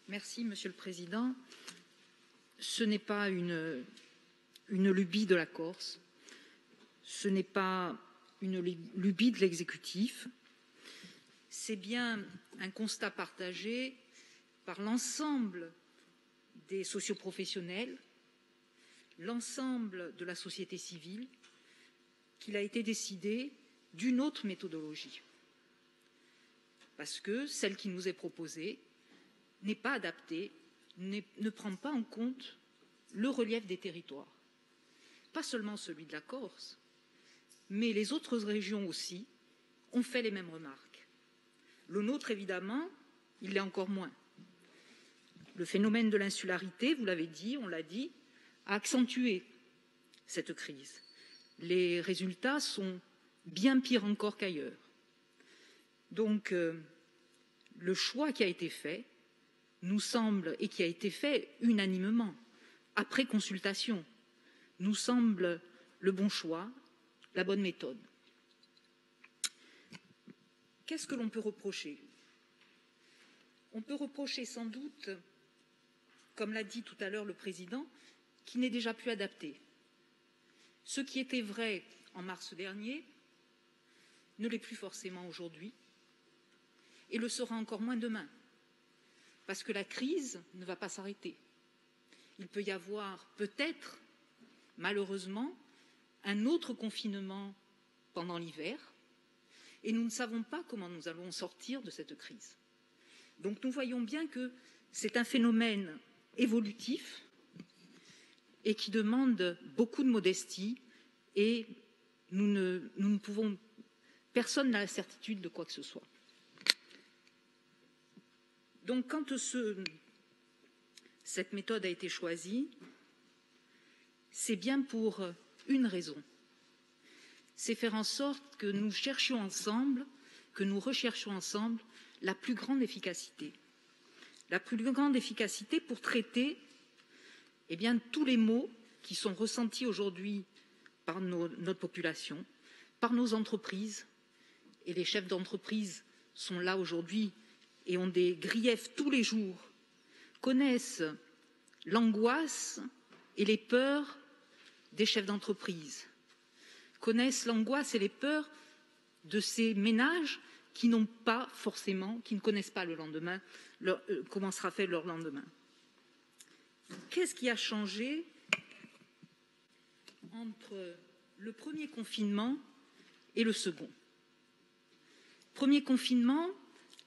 Merci, Monsieur le Président. Ce n'est pas une lubie de la Corse, ce n'est pas une lubie de l'exécutif, c'est bien un constat partagé par l'ensemble des socioprofessionnels, l'ensemble de la société civile, qu'il a été décidé d'une autre méthodologie. Parce que celle qui nous est proposée n'est pas adaptée, ne prend pas en compte le relief des territoires. Pas seulement celui de la Corse, mais les autres régions aussi ont fait les mêmes remarques. Le nôtre, évidemment, il l'est encore moins. Le phénomène de l'insularité, vous l'avez dit, on l'a dit, a accentué cette crise. Les résultats sont bien pires encore qu'ailleurs. Donc, le choix qui a été fait nous semble, et qui a été fait unanimement, après consultation, nous semble le bon choix, la bonne méthode. Qu'est-ce que l'on peut reprocher? On peut reprocher sans doute, comme l'a dit tout à l'heure le Président, qu'il n'est déjà plus adapté. Ce qui était vrai en mars dernier ne l'est plus forcément aujourd'hui et le sera encore moins demain, parce que la crise ne va pas s'arrêter. Il peut y avoir peut-être, malheureusement, un autre confinement pendant l'hiver, et nous ne savons pas comment nous allons sortir de cette crise. Donc nous voyons bien que c'est un phénomène évolutif et qui demande beaucoup de modestie, et nous ne pouvons, personne n'a la certitude de quoi que ce soit. Donc quand cette méthode a été choisie, c'est bien pour une raison. C'est faire en sorte que nous cherchions ensemble, que nous recherchions ensemble la plus grande efficacité. La plus grande efficacité pour traiter tous les maux qui sont ressentis aujourd'hui par notre population, par nos entreprises. Et les chefs d'entreprise sont là aujourd'hui et ont des griefs tous les jours, connaissent l'angoisse et les peurs des chefs d'entreprise, connaissent l'angoisse et les peurs de ces ménages qui n'ont pas forcément, qui ne connaissent pas le lendemain, comment sera fait leur lendemain. Qu'est-ce qui a changé entre le premier confinement et le second? Premier confinement,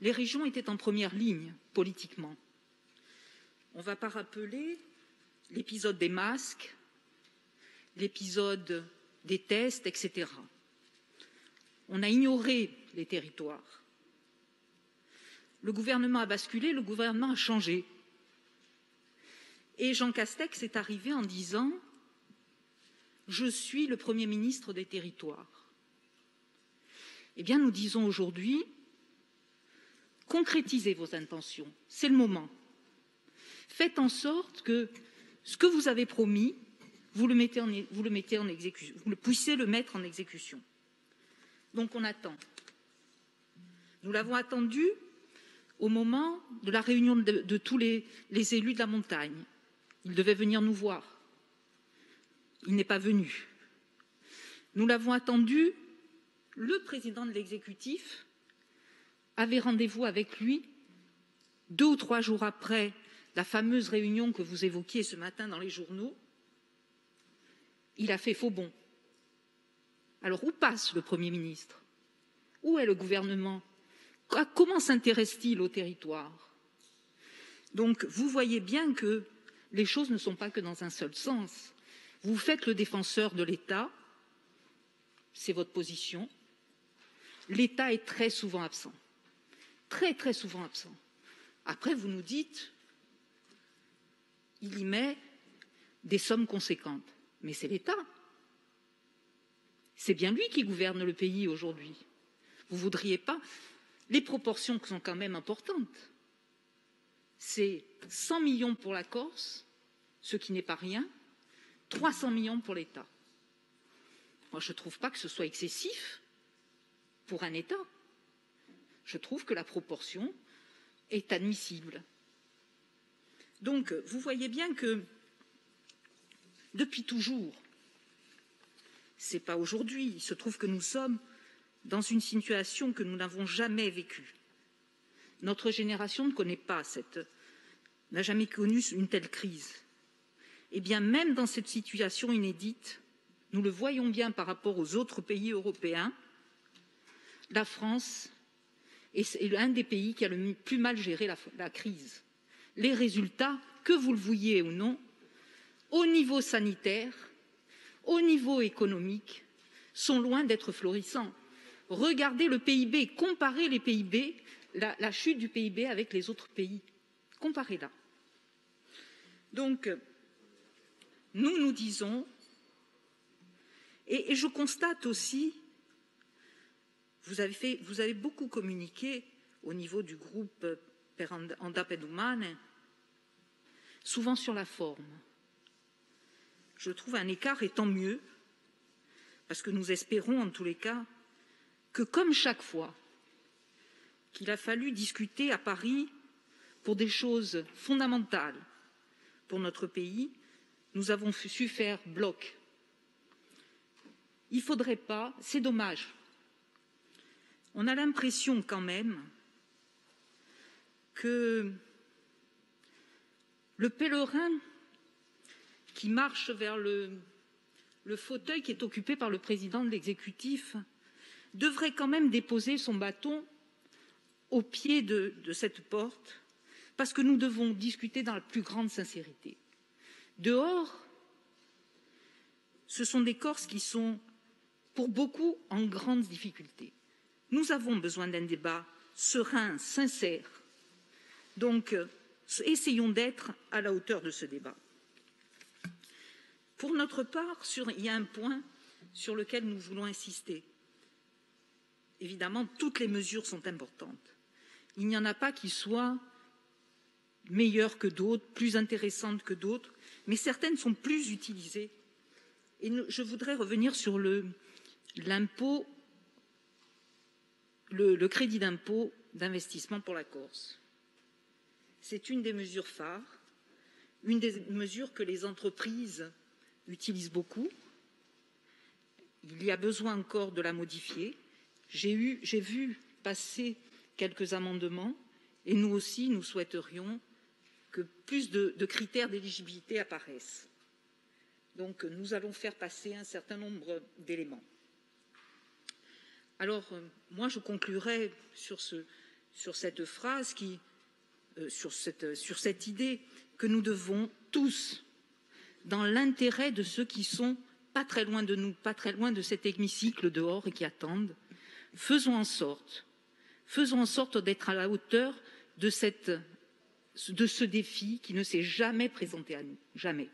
les régions étaient en première ligne politiquement. On ne va pas rappeler l'épisode des masques, l'épisode des tests, etc. On a ignoré les territoires. Le gouvernement a basculé, le gouvernement a changé. Et Jean Castex est arrivé en disant « Je suis le Premier ministre des territoires ». Eh bien, nous disons aujourd'hui « Concrétisez vos intentions, c'est le moment. Faites en sorte que ce que vous avez promis, vous puissiez le mettre en exécution. » Donc on attend. Nous l'avons attendu au moment de la réunion de tous les élus de la montagne. Il devait venir nous voir. Il n'est pas venu. Nous l'avons attendu, le président de l'exécutif avait rendez-vous avec lui 2 ou 3 jours après la fameuse réunion que vous évoquiez ce matin dans les journaux. Il a fait faux bond. Alors où passe le Premier ministre? Où est le gouvernement? Comment s'intéresse-t-il au territoire? Donc vous voyez bien que les choses ne sont pas que dans un seul sens. Vous faites le défenseur de l'État, c'est votre position. L'État est très souvent absent. Très, très souvent absent. Après, vous nous dites, il y met des sommes conséquentes. Mais c'est l'État. C'est bien lui qui gouverne le pays aujourd'hui. Vous ne voudriez pas. Les proportions sont quand même importantes. C'est 100 millions pour la Corse, ce qui n'est pas rien, 300 millions pour l'État. Moi, je ne trouve pas que ce soit excessif pour un État. Je trouve que la proportion est admissible. Donc, vous voyez bien que depuis toujours, ce n'est pas aujourd'hui, il se trouve que nous sommes dans une situation que nous n'avons jamais vécue. Notre génération ne connaît pas n'a jamais connu une telle crise. Eh bien, même dans cette situation inédite, nous le voyons bien par rapport aux autres pays européens, la France est l'un des pays qui a le plus mal géré la crise. Les résultats, que vous le vouliez ou non, au niveau sanitaire, au niveau économique, sont loin d'être florissants. Regardez le PIB, comparez les PIB, la chute du PIB avec les autres pays. Comparez-la. Donc, nous disons, et je constate aussi, vous avez beaucoup communiqué au niveau du groupe Per Handap Umane, souvent sur la forme. Je trouve un écart, et tant mieux, parce que nous espérons en tous les cas que, comme chaque fois qu'il a fallu discuter à Paris pour des choses fondamentales pour notre pays, nous avons su faire bloc. Il ne faudrait pas, c'est dommage. On a l'impression quand même que le pèlerin qui marche vers le fauteuil qui est occupé par le président de l'exécutif devrait quand même déposer son bâton au pied de cette porte, parce que nous devons discuter dans la plus grande sincérité. Dehors, ce sont des Corses qui sont, pour beaucoup, en grande difficulté. Nous avons besoin d'un débat serein, sincère. Donc, essayons d'être à la hauteur de ce débat. Pour notre part, il y a un point sur lequel nous voulons insister. Évidemment, toutes les mesures sont importantes. Il n'y en a pas qui soient meilleures que d'autres, plus intéressantes que d'autres, mais certaines sont plus utilisées. Et je voudrais revenir sur l'impôt, le crédit d'impôt d'investissement pour la Corse. C'est une des mesures phares, une des mesures que les entreprises utilisent beaucoup. Il y a besoin encore de la modifier. J'ai vu passer quelques amendements et nous aussi, nous souhaiterions que plus de critères d'éligibilité apparaissent. Donc, nous allons faire passer un certain nombre d'éléments. Alors, moi, je conclurai sur cette phrase, sur cette idée que nous devons tous, dans l'intérêt de ceux qui sont pas très loin de nous, pas très loin de cet hémicycle dehors et qui attendent, faisons en sorte d'être à la hauteur de ce défi qui ne s'est jamais présenté à nous, jamais.